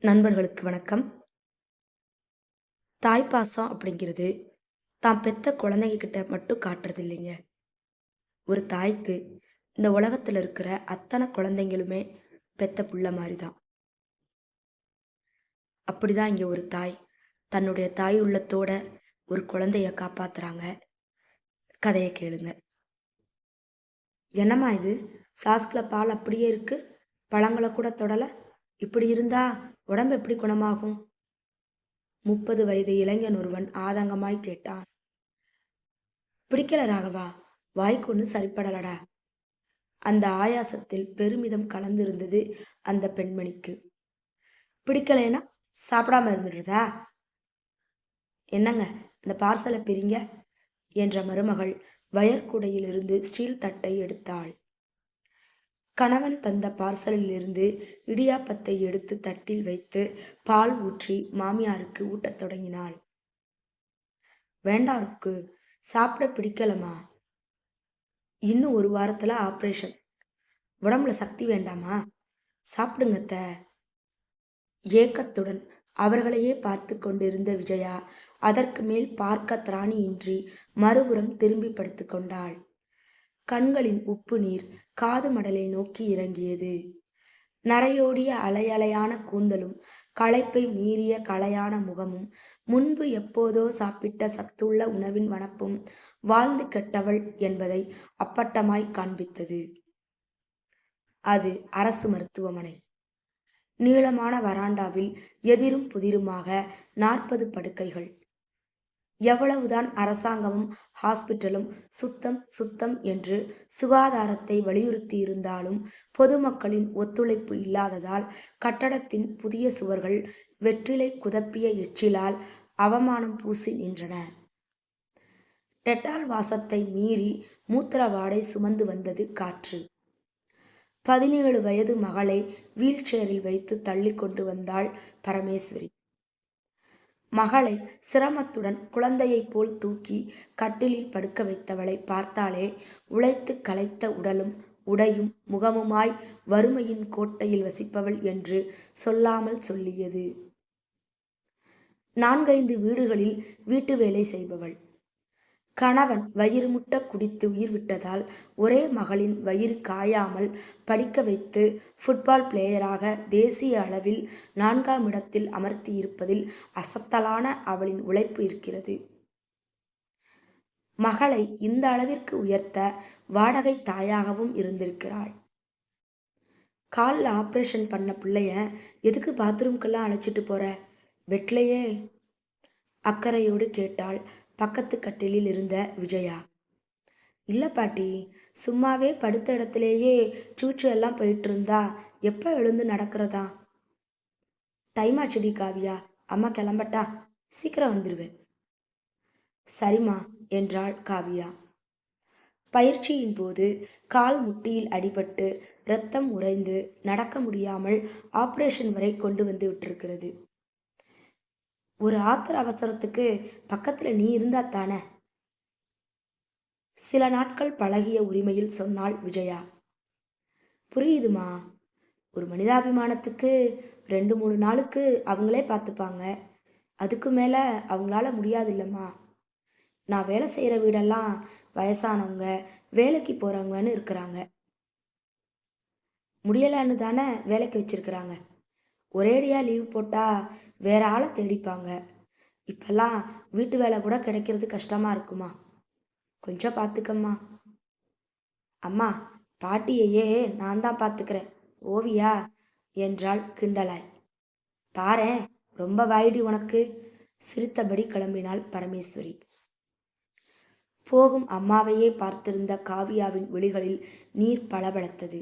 நண்பர்களுக்கு வணக்கம். தாய்ப்பாசம் அப்படிங்கிறது தான் பெத்த குழந்தைங்க கிட்ட மட்டும் காட்டுறது இல்லைங்க. ஒரு தாய்க்கு இந்த உலகத்துல இருக்கிற அத்தனை குழந்தைங்களுமே பெத்த புள்ள மாதிரி தான். அப்படிதான் இங்க ஒரு தாய் தன்னுடைய தாய் உள்ளத்தோட ஒரு குழந்தைய காப்பாத்துறாங்க. கதையை கேளுங்க. என்னம்மா இது? ஃப்ளாஸ்க்ல பால் அப்படியே இருக்கு, பழங்களை கூட தொடல. இப்படி இருந்தா உடம்பு எப்படி குணமாகும்? 30 வயது இளைஞன் ஒருவன் ஆதங்கமாய் கேட்டான். பிடிக்கல ராகவா, வாய்க்கு ஒன்று சரிப்படலடா. அந்த ஆயாசத்தில் பெருமிதம் கலந்திருந்தது அந்த பெண்மணிக்கு. பிடிக்கலைன்னா சாப்பிடாம இருந்துடுறதா? என்னங்க, இந்த பார்சலை பிரிங்க என்ற மருமகள் வயற்குடையிலிருந்து ஸ்டீல் தட்டை எடுத்தாள். கணவன் தந்த பார்சலில் இருந்து இடியாப்பத்தை எடுத்து தட்டில் வைத்து பால் ஊற்றி மாமியாருக்கு ஊட்டத் தொடங்கினாள். வேண்டாருக்கு, சாப்பிட பிடிக்கலமா. இன்னும் ஒரு வாரத்துல ஆப்ரேஷன். உடம்புல சக்தி வேண்டாமா? சாப்பிடுங்கத்த. ஏக்கத்துடன் அவர்களையே பார்த்து கொண்டிருந்த விஜயா அதற்கு மேல் பார்க்க திராணியின்றி மறுபுறம் திரும்பி படுத்து கொண்டாள். கண்களின் உப்பு நீர் காது மடலை நோக்கி இறங்கியது. நரையோடிய அலையலையான கூந்தலும் களைப்பை மீறிய களையான முகமும் முன்பு எப்போதோ சாப்பிட்ட சத்துள்ள உணவின் வனப்பும் வாழ்ந்து கெட்டவள் என்பதை அப்பட்டமாய் காண்பித்தது. அது அரசு மருத்துவமனை. நீளமான வராண்டாவில் எதிரும் புதிருமாக 40 படுக்கைகள். எவ்வளவுதான் அரசாங்கமும் ஹாஸ்பிட்டலும் சுத்தம் சுத்தம் என்று சுகாதாரத்தை வலியுறுத்தியிருந்தாலும் பொதுமக்களின் ஒத்துழைப்பு இல்லாததால் கட்டடத்தின் புதிய சுவர்கள் வெற்றிலை குதப்பிய எச்சிலால் அவமானம் பூசி நின்றன. டெட்டால் வாசத்தை மீறி மூத்திர வாடை சுமந்து வந்தது காற்று. 17 வயது மகளை வீல் சேரில் வைத்து தள்ளி கொண்டு வந்தாள் பரமேஸ்வரி. மகளை சிரமத்துடன் குழந்தையைப் போல் தூக்கி கட்டிலில் படுக்க வைத்தவளை பார்த்தாலே உழைத்து களைத்த உடலும் உடையும் முகமுமாய் வறுமையின் கோட்டையில் வசிப்பவள் என்று சொல்லாமல் சொல்லியது. 4-5 வீடுகளில் வீட்டு வேலை செய்பவள். கணவன் வயிறு முட்ட குடித்து உயிர் விட்டதால் ஒரே மகளின் வயிறு காயாமல் படிக்க வைத்து ஃபுட்பால் பிளேயராக தேசிய அளவில் 4ஆம் இடத்தில் அமர்த்தி இருப்பதில் அசத்தலான அவளின் உழைப்பு இருக்கிறது. மகளை இந்த அளவிற்கு உயர்த்த வாடகை தாயாகவும் இருந்திருக்கிறாள். காலில் ஆப்ரேஷன் பண்ண பிள்ளைய எதுக்கு பாத்ரூம்க்கெல்லாம் அழைச்சிட்டு போற? வெட்லையே? அக்கறையோடு கேட்டாள் பக்கத்து கட்டிலில் இருந்த விஜயா. இல்லை பாட்டி, சும்மாவே படுத்த இடத்துலேயே சூச்சு எல்லாம் போயிட்டு இருந்தா எப்போ எழுந்து நடக்கிறதா? டைம் ஆச்சுடி காவியா, அம்மா கிளம்பட்டா? சீக்கிரம் வந்துடுவேன். சரிம்மா என்றாள் காவியா. பயிற்சியின் போது கால் முட்டியில் அடிபட்டு இரத்தம் உறைந்து நடக்க முடியாமல் ஆப்ரேஷன் வரை கொண்டு வந்து விட்டிருக்கிறது. ஒரு ஆத்திர அவசரத்துக்கு பக்கத்துல நீ இருந்தா தானே? சில நாட்கள் பழகிய உரிமையில் சொன்னாள் விஜயா. புரியுதுமா, ஒரு மனிதாபிமானத்துக்கு 2-3 நாளுக்கு அவங்களே பார்த்துப்பாங்க. அதுக்கு மேலே அவங்களால முடியாது இல்லைம்மா. நான் வேலை செய்கிற வீடெல்லாம் வயசானவங்க வேலைக்கு போகிறவங்கன்னு இருக்கிறாங்க. முடியலைன்னு தானே வேலைக்கு வச்சிருக்கிறாங்க. ஒரேடியாக லீவ் போட்டால் வேற ஆளை தேடிப்பாங்க. இப்பெல்லாம் வீட்டு வேலை கூட கிடைக்கிறது கஷ்டமாக இருக்குமா. கொஞ்சம் பார்த்துக்கம்மா. அம்மா, பாட்டியையே நான் தான் பார்த்துக்கிறேன் ஓவியா என்றாள் கிண்டலாய். பாரேன், ரொம்ப வாயிடி உனக்கு. சிரித்தபடி கிளம்பினாள் பரமேஸ்வரி. போகும் அம்மாவையே பார்த்திருந்த காவியாவின் விழிகளில் நீர் பளபளத்தது.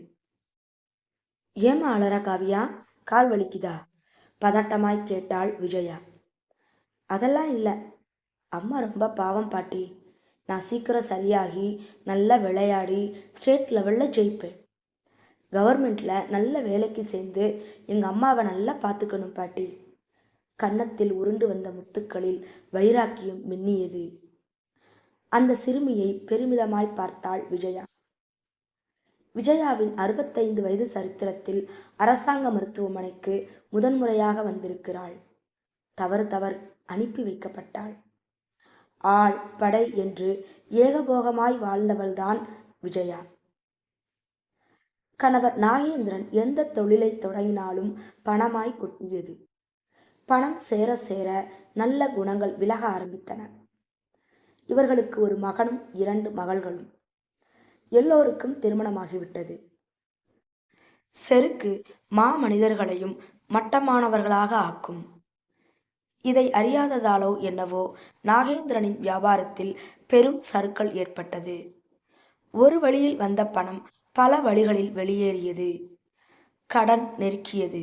ஏமா அலற காவியா, கால் வலிக்குதா? பதட்டமாய் கேட்டாள் விஜயா. அதெல்லாம் இல்லை, அம்மா ரொம்ப பாவம் பாட்டி. நான் சீக்கிரம் சரியாகி நல்லா விளையாடி ஸ்டேட் லெவலில் ஜெயிப்பேன். கவர்மெண்ட்டில் நல்ல வேலைக்கு சேர்ந்து எங்கள் அம்மாவை நல்லா பார்த்துக்கணும் பாட்டி. கன்னத்தில் உருண்டு வந்த முத்துக்களில் வைராக்கியம் மின்னியது. அந்த சிறுமியை பெருமிதமாய் பார்த்தாள் விஜயா. விஜயாவின் 65 வயது சரித்திரத்தில் அரசாங்க மருத்துவமனைக்கு முதன்முறையாக வந்திருக்கிறாள். தவறு அனுப்பி வைக்கப்பட்டாள். ஆள் படை என்று ஏகபோகமாய் வாழ்ந்தவள்தான் விஜயா. கணவர் நாகேந்திரன் எந்த தொழிலை தொடங்கினாலும் பணமாய் கொட்டியது. பணம் சேர சேர நல்ல குணங்கள் விலக ஆரம்பித்தன. இவர்களுக்கு ஒரு மகனும் 2 மகள்களும். எல்லோருக்கும் திருமணமாகிவிட்டது. செருக்கு மாமனிதர்களையும் மட்டமானவர்களாக ஆக்கும். இதை அறியாததாலோ என்னவோ நாகேந்திரனின் வியாபாரத்தில் பெரும் சறுக்கல் ஏற்பட்டது. ஒரு வழியில் வந்த பணம் பல வழிகளில் வெளியேறியது. கடன் நெருக்கியது.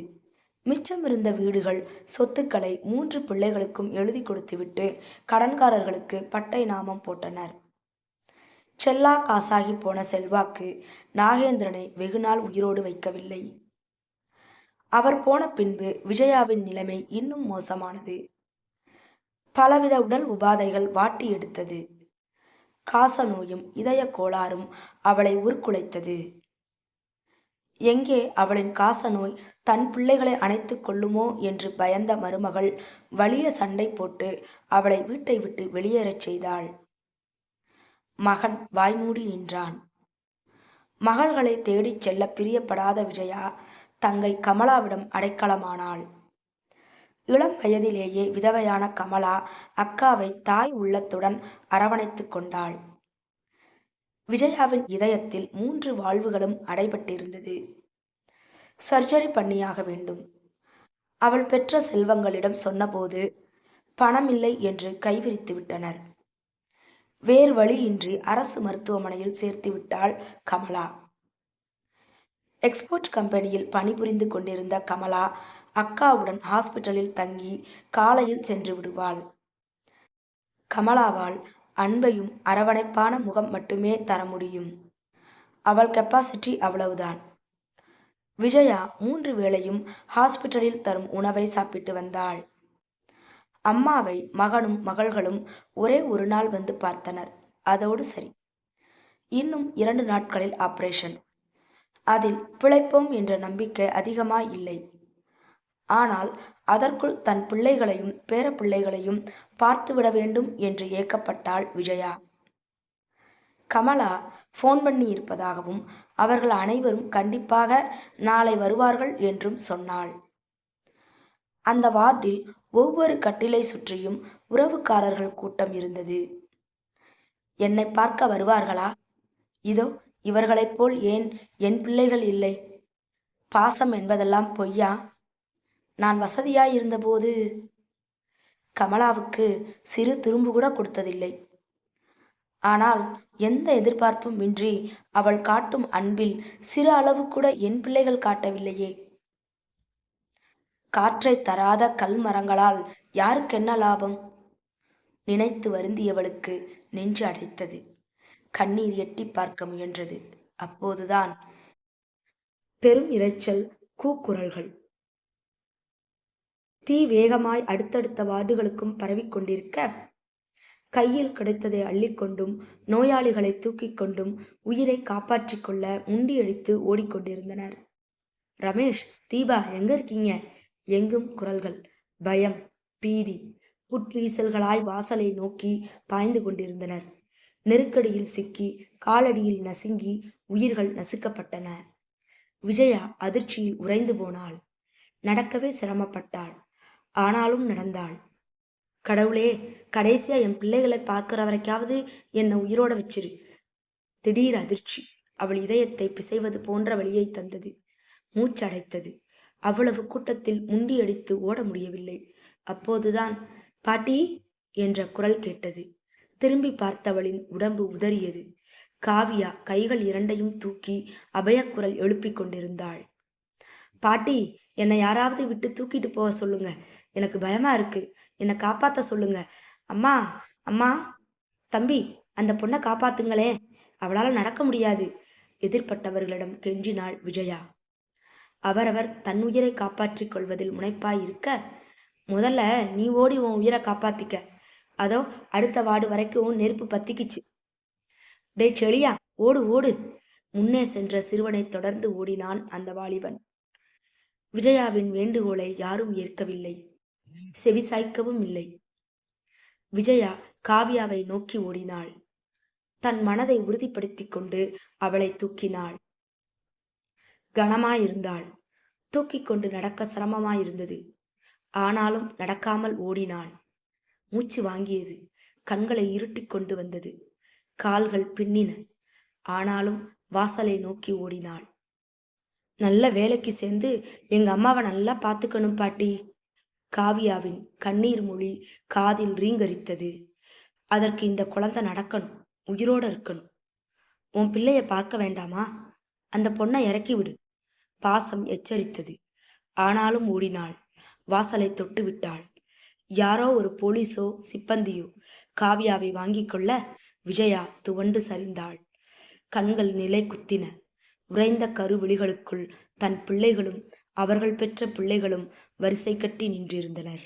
மிச்சமிருந்த வீடுகள், சொத்துக்களை 3 பிள்ளைகளுக்கும் எழுதி கொடுத்துவிட்டு கடன்காரர்களுக்கு பட்டை நாமம் போட்டனர். செல்லா காசாகி போன செல்வாக்கு நாகேந்திரனை வெகுநாள் உயிரோடு வைக்கவில்லை. அவர் போன பின்பு விஜயாவின் நிலைமை இன்னும் மோசமானது. பலவித உடல் உபாதைகள் வாட்டி எடுத்தது. காச நோயும் இதய கோளாறும் அவளை உருக்குலைத்தது. எங்கே அவளின் காச நோய் தன் பிள்ளைகளை அணைத்து கொள்ளுமோ என்று பயந்த மருமகள் வலிய சண்டை போட்டு அவளை வீட்டை விட்டு வெளியேறச் செய்தாள். மகன் வாய்மூடி நின்றான். மகள்களை தேடிச் செல்ல பிரியப்படாத விஜயா தங்கை கமலாவிடம் அடைக்கலமானாள். இளம் வயதிலேயே விதவையான கமலா அக்காவை தாய் உள்ளத்துடன் அரவணைத்து கொண்டாள். விஜயாவின் இதயத்தில் 3 வாழ்வுகளும் அடைபட்டிருந்தது. சர்ஜரி பண்ணியாக வேண்டும். அவள் பெற்ற செல்வங்களிடம் சொன்னபோது பணமில்லை என்று கைவிரித்து விட்டனர். வேறு வழியின்றி அரசு மருத்துவமனையில் சேர்த்து விட்டாள் கமலா. எக்ஸ்போர்ட் கம்பெனியில் பணிபுரிந்து கொண்டிருந்த கமலா அக்காவுடன் ஹாஸ்பிட்டலில் தங்கி காலையில் சென்று விடுவாள். கமலாவால் அன்பையும் அரவணைப்பான முகம் மட்டுமே தர முடியும். அவள் கெப்பாசிட்டி அவ்வளவுதான். விஜயா 3 வேளையும் ஹாஸ்பிட்டலில் தரும் உணவை சாப்பிட்டு வந்தாள். அம்மாவை மகனும் மகள்களும் ஒரே ஒரு நாள் வந்து பார்த்தனர். அதோடு சரி. இன்னும் 2 நாட்களில் ஆபரேஷன். அதில் பிழைப்போம் என்ற நம்பிக்கை அதிகமாய் இல்லை. ஆனால் அதற்குள் தன் பிள்ளைகளையும் பேர பிள்ளைகளையும் பார்த்துவிட வேண்டும் என்று ஏக்கப்பட்டாள் விஜயா. கமலா ஃபோன் பண்ணி இருப்பதாகவும் அவர்கள் அனைவரும் கண்டிப்பாக நாளை வருவார்கள் என்றும் சொன்னாள். அந்த வார்டில் ஒவ்வொரு கட்டிலை சுற்றியும் உறவுக்காரர்கள் கூட்டம் இருந்தது. என்னை பார்க்க வருவார்களா? இதோ இவர்களைப் போல் ஏன் என் பிள்ளைகள் இல்லை? பாசம் என்பதெல்லாம் பொய்யா? நான் வசதியாயிருந்தபோது கமலாவுக்கு சிறு துரும்பு கூட கொடுத்ததில்லை. ஆனால் எந்த எதிர்பார்ப்பும் இன்றி அவள் காட்டும் அன்பில் சிறு அளவு கூட என் பிள்ளைகள் காட்டவில்லையே. காற்றை தராத கல் மரங்களால் யாருக்கென்ன லாபம்? நினைத்து வருந்தியவளுக்கு நெஞ்சு அடைத்தது. கண்ணீர் எட்டி பார்க்க முயன்றது. அப்போதுதான் பெரும் இரைச்சல், கூக்குரல்கள். தீ வேகமாய் அடுத்தடுத்த வார்டுகளுக்கும் பரவிக்கொண்டிருக்க கையில் கிடைத்ததை அள்ளிக்கொண்டும் நோயாளிகளை தூக்கிக் கொண்டும் உயிரை காப்பாற்றிக் கொள்ள முண்டியடித்து ஓடிக்கொண்டிருந்தனர். ரமேஷ், தீபா, எங்க இருக்கீங்க? எங்கும் குரல்கள். பயம், பீதி புற்றீசல்களாய் வாசலை நோக்கி பாய்ந்து கொண்டிருந்தனர். நெருக்கடியில் சிக்கி காலடியில் நசுங்கி உயிர்கள் நசுக்கப்பட்டன. விஜயா அதிர்ச்சியில் உறைந்து போனாள். நடக்கவே சிரமப்பட்டாள். ஆனாலும் நடந்தாள். கடவுளே, கடைசியா என் பிள்ளைகளை பார்க்கிற வரைக்காவது என்னை உயிரோட வச்சிரு. திடீர் அதிர்ச்சி அவள் இதயத்தை பிசைவது போன்ற வழியை தந்தது. மூச்சடைத்தது. அவ்வளவு கூட்டத்தில் முண்டியடித்து ஓட முடியவில்லை. அப்போதுதான் பாட்டி என்ற குரல் கேட்டது. திரும்பி பார்த்தவளின் உடம்பு உதறியது. காவியா கைகள் 2ஐயும் தூக்கி அபயக்குரல் எழுப்பிக் கொண்டிருந்தாள். பாட்டி, என்னை யாராவது விட்டு தூக்கிட்டு போக சொல்லுங்க. எனக்கு பயமா இருக்கு. என்னை காப்பாத்த சொல்லுங்க. அம்மா, அம்மா, தம்பி, அந்த பொண்ணை காப்பாத்துங்களே, அவளால் நடக்க முடியாது. எதிர்பட்டவர்களிடம் கெஞ்சினாள் விஜயா. அவரவர் தன் உயிரை காப்பாற்றிக் கொள்வதில் முனைப்பாய் இருக்க, முதல்ல நீ ஓடி உன் உயிரை காப்பாத்திக்க. அதோ அடுத்த வார்டு வரைக்கும் நெருப்பு பத்திக்குச்சு. டே செளியா, ஓடு ஓடு. முன்னே சென்ற சிறுவனை தொடர்ந்து ஓடினான் அந்த வாலிபன். விஜயாவின் வேண்டுகோளை யாரும் ஏற்கவில்லை, செவிசாய்க்கவும் இல்லை. விஜயா காவியாவை நோக்கி ஓடினாள். தன் மனதை உறுதிப்படுத்திக் கொண்டு அவளை தூக்கினாள். கனமாயிருந்தாள். தூக்கிக் கொண்டு நடக்க சிரமமாயிருந்தது. ஆனாலும் நடக்காமல் ஓடினாள். மூச்சு வாங்கியது. கண்களை இருட்டிக் கொண்டு வந்தது. கால்கள் பின்னின. ஆனாலும் வாசலை நோக்கி ஓடினாள். நல்ல வேலைக்கு சேர்ந்து எங்க அம்மாவை நல்லா பார்த்துக்கணும் பாட்டி. காவியாவின் கண்ணீர் மொழி காதில் ரீங்கரித்தது. அதற்கு இந்த குழந்தை நடக்கணும், உயிரோடு இருக்கணும். உன் பிள்ளைய பார்க்க வேண்டாமா? அந்த பொண்ணை இறக்கி விடு. பாசம் எச்சரித்தது. ஆனாலும் ஓடினாள். வாசலை தொட்டு விட்டாள். யாரோ ஒரு போலீஸோ சிப்பந்தியோ காவியாவை வாங்கிக் கொள்ள விஜயா துவண்டு சரிந்தாள். கண்கள் நிலை குத்தின. உறைந்த கருவிழிகளுக்குள் தன் பிள்ளைகளும் அவர்கள் பெற்ற பிள்ளைகளும் வரிசை கட்டி நின்றிருந்தனர்.